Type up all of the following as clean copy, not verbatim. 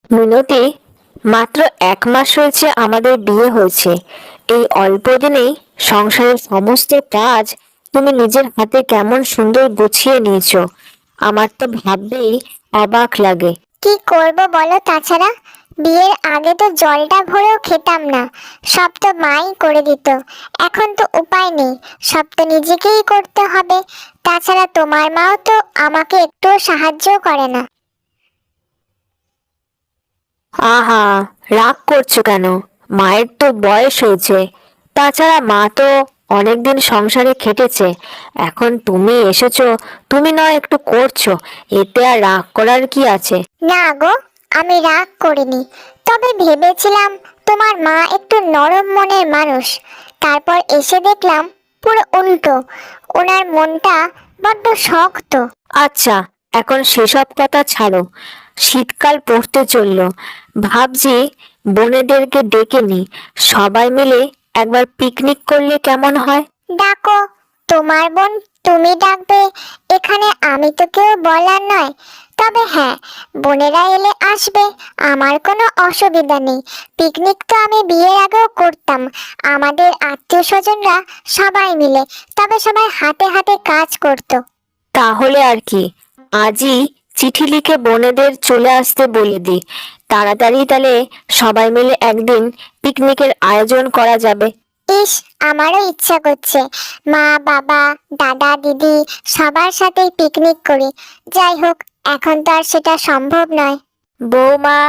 মিনতি, মাত্র 1 মাস হয়েছে আমাদের বিয়ে হয়েছে। এই অল্প দিনেই সংসারের সমস্ত কাজ তুমি নিজের হাতে কেমন সুন্দর গুছিয়ে নিয়েছো। আমার তো ভাবতেই অবাক লাগে। কি করব বলো? তাছাড়া বিয়ের আগে তো জলটা ভরেও খেতাম না, সব তো মাই করে দিত। এখন তো উপায় নেই, সব তো নিজেকেই করতে হবে। তাছাড়া তোমার মাও তো আমাকে একটু সাহায্য করে না। আহা, রাগ করছো কেন? মায়ের তো বয়স হয়েছে। তাছাড়া মা তো অনেকদিন সংসারে খেটেছে। এখন তুমি এসেছো, তুমি নয় একটু করছো, এতে আর রাগ করার কি আছে? না গো, আমি রাগ করিনি। তবে ভেবেছিলাম তোমার মা একটু নরম মনের মানুষ, তারপর এসে দেখলাম পুরো উল্টো। ওনার মনটা বড্ড শক্ত। আচ্ছা, এখন সেসব কথা ছাড়ো। শীতকাল পড়তে চললো, ভাবছি বোনেদেরকে ডেকে নি, সবাই মিলে একবার পিকনিক করলে কেমন হয়? ডাকো, তোমার বোন তুমি ডাকবে, এখানে আমি তো কেউ বলার নয়। তবে হ্যাঁ, বোনেরা এলে আসবে, আমার কোনো অসুবিধা নেই। পিকনিক তো আমি বিয়ের আগেও করতাম, আমাদের আত্মীয় স্বজনরা সবাই মিলে। তবে সবাই হাতে হাতে কাজ করতো। তাহলে আর কি, আজই চিঠি লিখে বোনেদের চলে আসতে বলে দিই। তাড়াতাড়ি তাহলে সবাই মিলে একদিন পিকনিকের আয়োজন করা যাবে। ইস, আমারও ইচ্ছা করছে মা বাবা দাদা দিদি সবার সাথেই পিকনিক করি। যাই হোক, এখন তো আর সেটা সম্ভব নয়। বৌমা,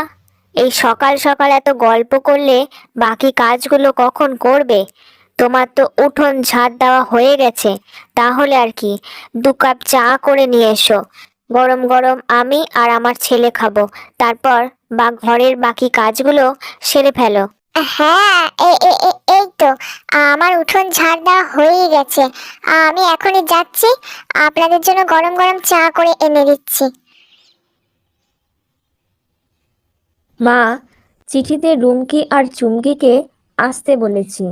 এই সকাল সকাল এত গল্প করলে বাকি কাজগুলো কখন করবে? তোমার তো উঠোন ঝাড় দেওয়া হয়ে গেছে। তাহলে আর কি, 2 কাপ চা করে নিয়ে এসো। গরম গরম আমি আর আমার ছেলে খাবো। তারপর ঘরের বাকি কাজগুলো সেরে ফেলো। হ্যাঁ, এই তো আমার উঠোন ঝাড় দেওয়া হয়েই গেছে। আমি এখনই যাচ্ছি, আপনাদের জন্য গরম গরম চা করে এনে দিচ্ছি। মা, চিঠিতে রুমকি আর চুমকিকে আসতে বলেছি।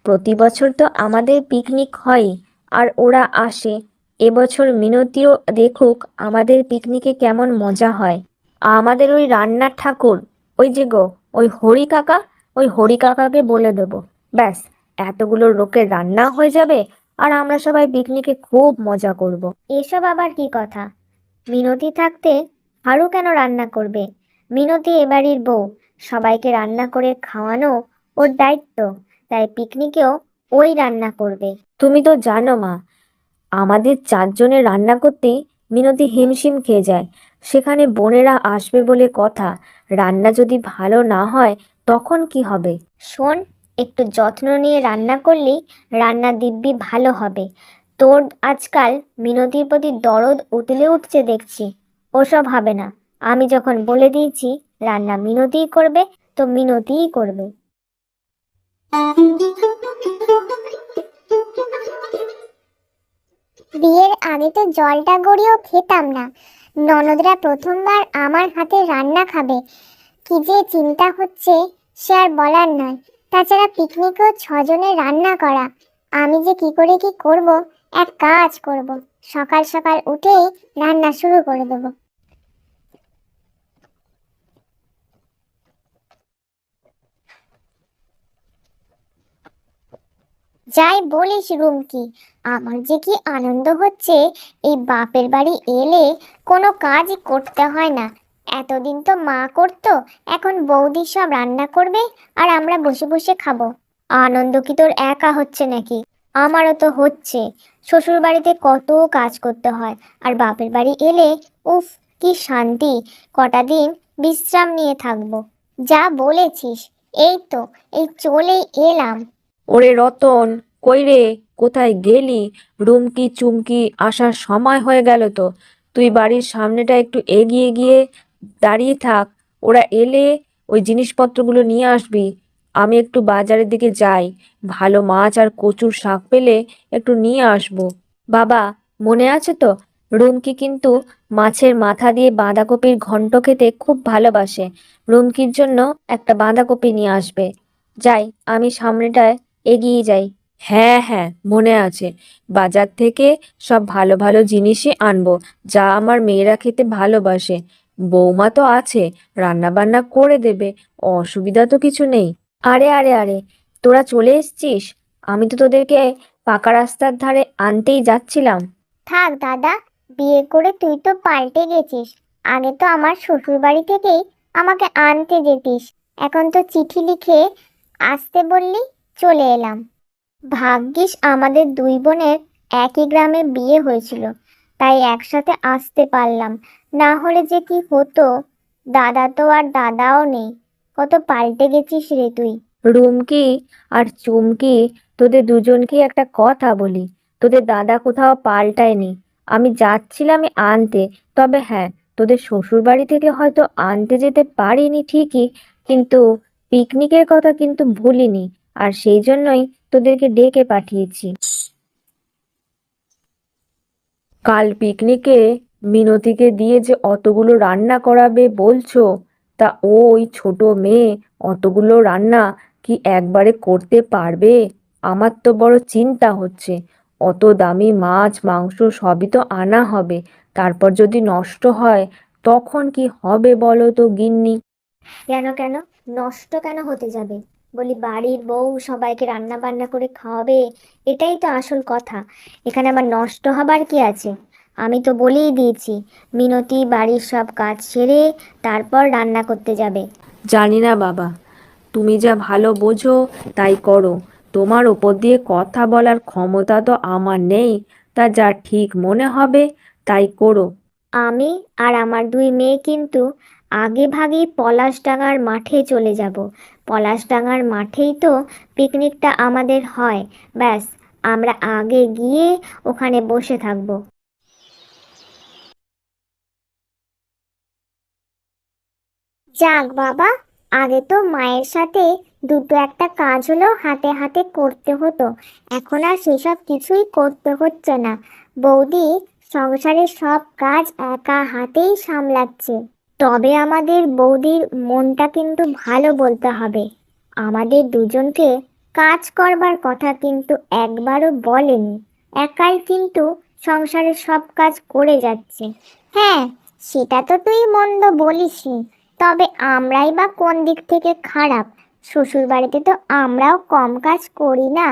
প্রতি বছর তো আমাদের পিকনিক হয় আর ওরা আসে। এবছর মিনতিও দেখুক আমাদের পিকনিকে কেমন মজা হয়। আমাদের ওই রান্নার ঠাকুর, ওই যে গো, ওই হরি কাকা, ওই হরি কাকাকে বলে দেবো। ব্যাস, এতগুলো লোকের রান্না হয়ে যাবে আর আমরা সবাই পিকনিকে খুব মজা করব। এসব আবার কি কথা? মিনতি থাকতে হারু কেন রান্না করবে? মিনতি এবাড়ির বউ, সবাইকে রান্না করে খাওয়ানো ওর দায়িত্ব। তাই পিকনিকেও ওই রান্না করবে। তুমি তো জানো মা, আমাদের 4 জনের রান্না করতে মিনতি হিমশিম খেয়ে যায়। সেখানে বোনেরা আসবে বলে কথা, রান্না যদি ভালো না হয় তখন কি হবে? শোন, একটু যত্ন নিয়ে রান্না করলেই রান্না দিব্যি ভালো হবে। তোর আজকাল মিনতির প্রতি দরদ উতলে উঠছে দেখছি। ওসব হবে না। আমি যখন বলে দিয়েছি রান্না মিনতিই করবে, তো মিনতিই করবে। বিয়ের আগে তো জলটা গড়িয়েও খেতাম না, ননদরা প্রথমবার আমার হাতে রান্না খাবে। কি যে চিন্তা হচ্ছে সে আর বলার নয়। তাছাড়া পিকনিকেও 6 জনের রান্না করা, আমি যে কি করে কি করব। এক কাজ করব, সকাল সকাল উঠেই রান্না শুরু করে দেব। যাই বলিস রুমকি, আমার যে কি আনন্দ হচ্ছে। এই বাপের বাড়ি এলে কোনো কাজই করতে হয় না। এতদিন তো মা করতো, এখন বৌদি সব রান্না করবে আর আমরা বসে বসে খাবো। আনন্দ কি তোর একা হচ্ছে নাকি? আমারও তো হচ্ছে। শ্বশুর বাড়িতে কত কাজ করতে হয়, আর বাপের বাড়ি এলে উফ, কি শান্তি। কটা দিন বিশ্রাম নিয়ে থাকবো। যা বলেছিস, এই তো এই চলেই এলাম। ওরে রতন, কই রে? কোথায় গেলি? রুমকি চুমকি আসার সময় হয়ে গেল তো। তুই বাড়ির সামনেটা একটু এগিয়ে গিয়ে দাঁড়িয়ে থাক। ওরা এলে ওই জিনিসপত্রগুলো নিয়ে আসবি। আমি একটু বাজারের দিকে যাই, ভালো মাছ আর কচুর শাক পেলে একটু নিয়ে আসবো। বাবা, মনে আছে তো? রুমকি কিন্তু মাছের মাথা দিয়ে বাঁধাকপির ঘন্ট খেতে খুব ভালোবাসে। রুমকির জন্য একটা বাঁধাকপি নিয়ে আসবে। যাই, আমি সামনেটায় এগিয়ে যাই। হ্যাঁ হ্যাঁ, মনে আছে। বাজার থেকে সব ভালো ভালো জিনিসই আনবো, যা আমার মেয়েরা খেতে ভালোবাসে। বৌমা তো আছে, রান্না বান্না করে দেবে, অসুবিধা তো কিছু নেই। আরে আরে আরে, তোরা চলে এসেছিস? আমি তো তোদেরকে পাকা রাস্তার ধারে আনতেই যাচ্ছিলাম। থাক দাদা, বিয়ে করে তুই তো পাল্টে গেছিস। আগে তো আমার শ্বশুর বাড়ি থেকেই আমাকে আনতে যেতিস, এখন তো চিঠি লিখে আসতে বললি, চলে এলাম। ভাগ্যিস আমাদের দুই বোনের একই গ্রামে বিয়ে হয়েছিল, তাই একসাথে আসতে পারলাম। না হলে যে কি হতো। দাদা তো আর দাদাও নেই। কত পাল্টে গেছিস রে তুই। রুমকি আর চুমকি, তোদের দুজনকে একটা কথা বলি, তোদের দাদা কোথাও পাল্টায়নি। আমি যাচ্ছিলামই আনতে, তবে হ্যাঁ, তোদের শ্বশুর বাড়ি থেকে হয়তো আনতে যেতে পারিনি ঠিকই, কিন্তু পিকনিকের কথা কিন্তু ভুলিনি, আর সেই জন্যই তোদেরকে ডেকে পাঠিয়েছি। কাল পিকনিকে মিনতিকে দিয়ে যে অতগুলো রান্না করাবে বলছো, তা ও ওই ছোট মেয়ে অতগুলো রান্না কি একবারে করতে পারবে? আমার তো বড় চিন্তা হচ্ছে। অত দামি মাছ মাংস সবই তো আনা হবে, তারপর যদি নষ্ট হয় তখন কি হবে বলো তো গিন্নি? কেন কেন নষ্ট কেন হতে যাবে? বলি বাড়ির বউ সবাইকে রান্না বান্না করে খাওয়াবে, এটাই তো আসল কথা। এখানে আবার নষ্ট হবার কি আছে? আমি তো বলেই দিয়েছি, মিনতি বাড়ির সব কাজ সেরে তারপর রান্না করতে যাবে। জানি না বাবা, তুমি যা ভালো বোঝো তাই করো। তোমার ওপর দিয়ে কথা বলার ক্ষমতা তো আমার নেই, তা যা ঠিক মনে হবে তাই করো। আমি আর আমার দুই মেয়ে কিন্তু আগে ভাগেই পলাশডাঙ্গার মাঠে চলে যাব। পলাশডাঙ্গার মাঠেই তো পিকনিকটা আমাদের হয়। ব্যাস, আমরা আগে গিয়ে ওখানে বসে থাকবো। যাক বাবা, আগে তো মায়ের সাথে দুটো একটা কাজ হলেও হাতে হাতে করতে হতো, এখন আর সেসব কিছুই করতে হচ্ছে না। বৌদি সংসারের সব কাজ একা হাতেই সামলাচ্ছে। তবে আমাদের বৌদির মনটা কিন্তু ভালো বলতে হবে। আমাদের দুজনকে কাজ করবার কথা কিন্তু একবারও বলেনি, একাই কিন্তু সংসারের সব কাজ করে যাচ্ছে। হ্যাঁ, সেটা তো তুই মন্দ বলিসনি, তবে আমরাই বা কোন দিক থেকে খারাপ? শ্বশুর বাড়িতে তো আমরাও কম কাজ করি না।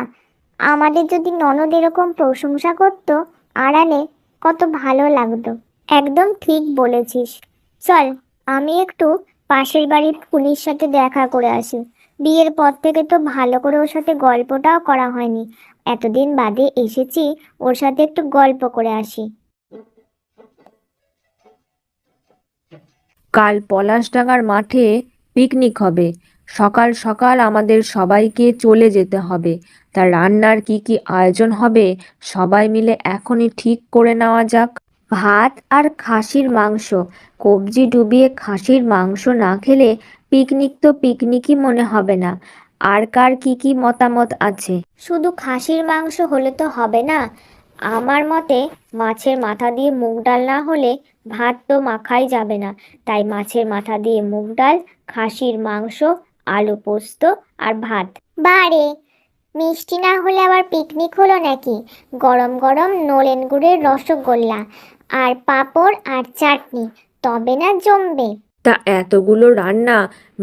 আমাদের যদি ননদ এরকম প্রশংসা করতো আড়ালে, কত ভালো লাগতো। একদম ঠিক বলেছিস। চল, আমি একটু পাশের বাড়ির ফুলির সাথে দেখা করে আসি। বিয়ের পর থেকে তো ভালো করে ওর সাথে গল্পটাও করা হয়নি। এতদিন বাদে এসেছি, ওর সাথে একটু গল্প করে আসি। কাল পলাশডাঙ্গার মাঠে পিকনিক হবে। সকাল সকাল আমাদের সবাইকে চলে যেতে হবে। তা রান্নার কি কি আয়োজন হবে সবাই মিলে এখনই ঠিক করে নেওয়া যাক। ভাত আর খাসির মাংস। কবজি ডুবিয়ে খাসির মাংস না খেলে পিকনিক তো পিকনিকই মনে হবে না। আর কার কি কি মতামত আছে? শুধু খাসির মাংস হলে তো হবে না। আমার মতে মাছের মাথা দিয়ে মুগ ডাল না হলে ভাত তো মাখাই যাবে না। তাই মাছের মাথা দিয়ে মুগ ডাল, খাসির মাংস, আলু পোস্ত আর ভাত। বারে, মিষ্টি না হলে আবার পিকনিক হলো নাকি? গরম গরম নলেন গুড়ের রসগোল্লা আর পাঁপড় আর চাটনি, তবে না জমবে। তা এতগুলো রান্না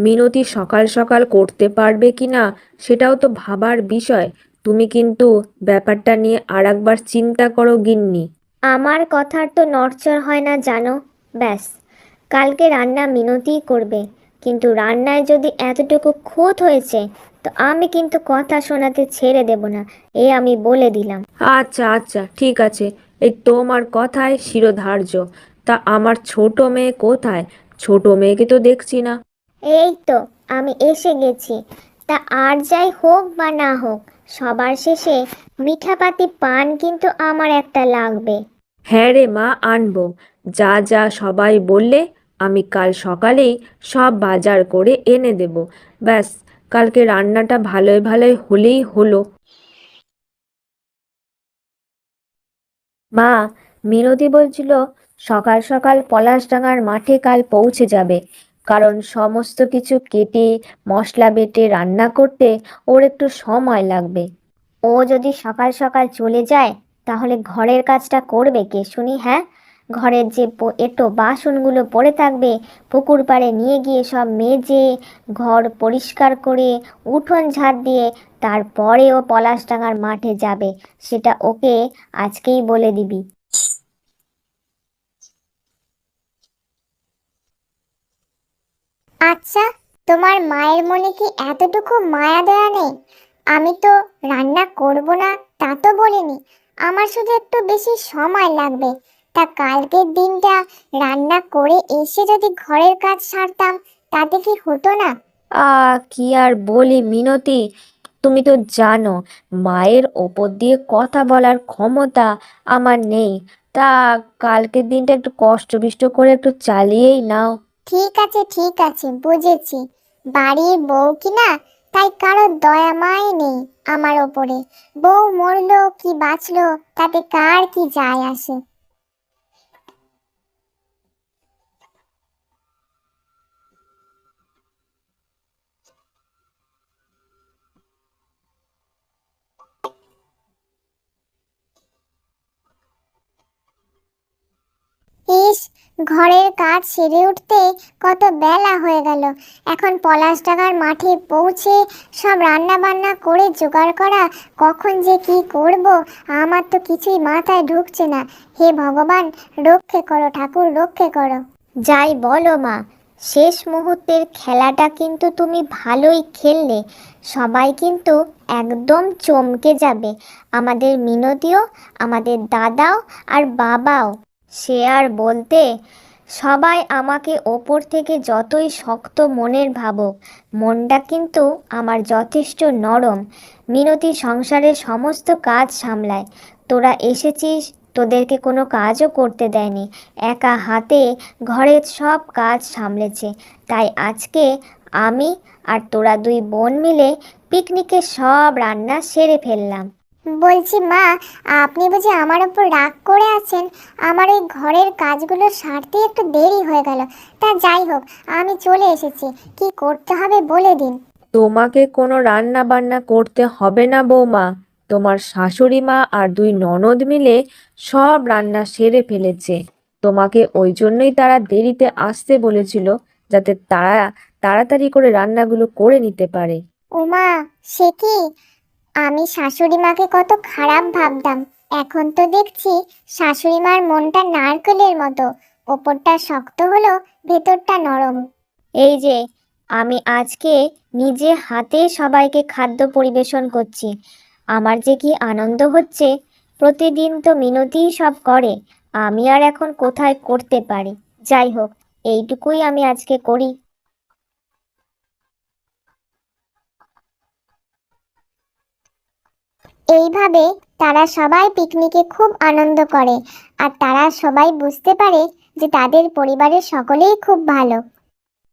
মিনতি সকাল সকাল করতে পারবে কিনা সেটাও তো ভাবার বিষয়। তুমি কিন্তু ব্যাপারটা নিয়ে আরেকবার চিন্তা করো গিন্নি। আমার কথার তো নড়চড় হয় না জানো। ব্যাস, কালকে রান্না মিনতিই করবে। কিন্তু রান্নায় যদি এতটুকু খুঁত হয়েছে, তো আমি কিন্তু কথা শোনাতে ছেড়ে দেব না, এ আমি বলে দিলাম। আচ্ছা আচ্ছা, ঠিক আছে, এই তোমার কথায় শিরোধার্য। তা আমার ছোট মেয়ে কোথায়? ছোট মেয়েকে তো দেখছি না। এই তো আমি এসে গেছি। তা আর যাই হোক বা না হোক, সবার শেষে মিঠাপাতি পান কিন্তু আমার একটা লাগবে। হ্যাঁ রে মা, আনবো। যা যা সবাই বললে আমি কাল সকালেই সব বাজার করে এনে দেব। ব্যাস, কালকে রান্নাটা ভালোই ভালোই হলেই হলো। মা, মিনতি বলছিল সকাল সকাল পলাশডাঙ্গার মাঠে কাল পৌঁছে যাবে, কারণ সমস্ত কিছু কেটে মশলা বেটে রান্না করতে ওর একটু সময় লাগবে। ও যদি সকাল সকাল চলে যায়, তাহলে ঘরের কাজটা করবে কে শুনি? হ্যাঁ, ঘরের যে এঁটো বাসনগুলো পড়ে থাকবে পুকুর পাড়ে নিয়ে গিয়ে সব মেজে ঘর পরিষ্কার করে উঠোন ঝাড় দিয়ে তারপরে ও পলাশডাঙ্গার মাঠে যাবে। সেটা ওকে আজকেই বলে দিবি। আচ্ছা, তোমার মায়ের মনে কি এতটুকু মায়া দয়া নেই? আমি তো রান্না করব না তা তো বলিনি, আমার শুধু একটু বেশি সময় লাগবে। তা কালকের দিনটা রান্না করে এসে যদি ঘরের কাজ সারতাম তাতে কি হতো না? কি আর বলি মিনতি, তুমি তো জানো মায়ের ওপর দিয়ে কথা বলার ক্ষমতা আমার নেই। তা কালকের দিনটা একটু কষ্ট বিষ্ট করে একটু চালিয়েই নাও। ঠিক আছে ঠিক আছে, বুঝেছি। বাড়ির বউ কি না, তাই কারো দয়া মায় নেই আমার ওপরে। বউ মরলো কি বাঁচলো তাতে কার কি যায় আসে। ইস, ঘরের কাজ সেরে উঠতে কত বেলা হয়ে গেল। এখন পলাশডাঙ্গার মাঠে পৌঁছে সব রান্না বান্না করে জোগাড় করা, কখন যে কি করব আমার তো কিছুই মাথায় ঢুকছে না। হে ভগবান, রক্ষে করো ঠাকুর, রক্ষে করো। যাই বলো মা, শেষ মুহূর্তের খেলাটা কিন্তু তুমি ভালোই খেললে। সবাই কিন্তু একদম চমকে যাবে, আমাদের মিনতিও, আমাদের দাদাও আর বাবাও। সে আর বলতে, সবাই আমাকে ওপর থেকে যতই শক্ত মনের ভাবুক, মনটা কিন্তু আমার যথেষ্ট নরম। মিনতি সংসারের সমস্ত কাজ সামলায়, তোরা এসেছিস, তোদেরকে কোনো কাজও করতে দেয়নি, একা হাতে ঘরের সব কাজ সামলেছে। তাই আজকে আমি আর তোরা দুই বোন মিলে পিকনিকের সব রান্না সেরে ফেললাম। বলছি মা, আপনি বুঝি আমার উপর রাগ করে আছেন? আমার এই ঘরের কাজগুলো সারতে একটু দেরি হয়ে গেল। তা যাই হোক, আমি চলে এসেছি, কি করতে হবে বলে দিন। তোমাকে কোনো রান্না বান্না করতে হবে না বৌমা, তোমার শাশুড়ি মা আর দুই ননদ মিলে সব রান্না সেরে ফেলেছে। তোমাকে ওই জন্যই তারা দেরিতে আসতে বলেছিল, যাতে তারা তাড়াতাড়ি করে রান্নাগুলো করে নিতে পারে। ওমা, সে কি! আমি শাশুড়ি মাকে কত খারাপ ভাবতাম, এখন তো দেখছি শাশুড়ি মার মনটা নারকেলের মতো, ওপরটা শক্ত হলো ভেতরটা নরম। এই যে, আমি আজকে নিজে হাতে সবাইকে খাদ্য পরিবেশন করছি, আমার যে কি আনন্দ হচ্ছে। প্রতিদিন তো মিনতিই সব করে, আমি আর এখন কোথায় করতে পারি। যাই হোক, এইটুকুই আমি আজকে করি। এইভাবে তারা সবাই পিকনিকে খুব আনন্দ করে, আর তারা সবাই বুঝতে পারে যে তাদের পরিবারের সকলেই খুব ভালো।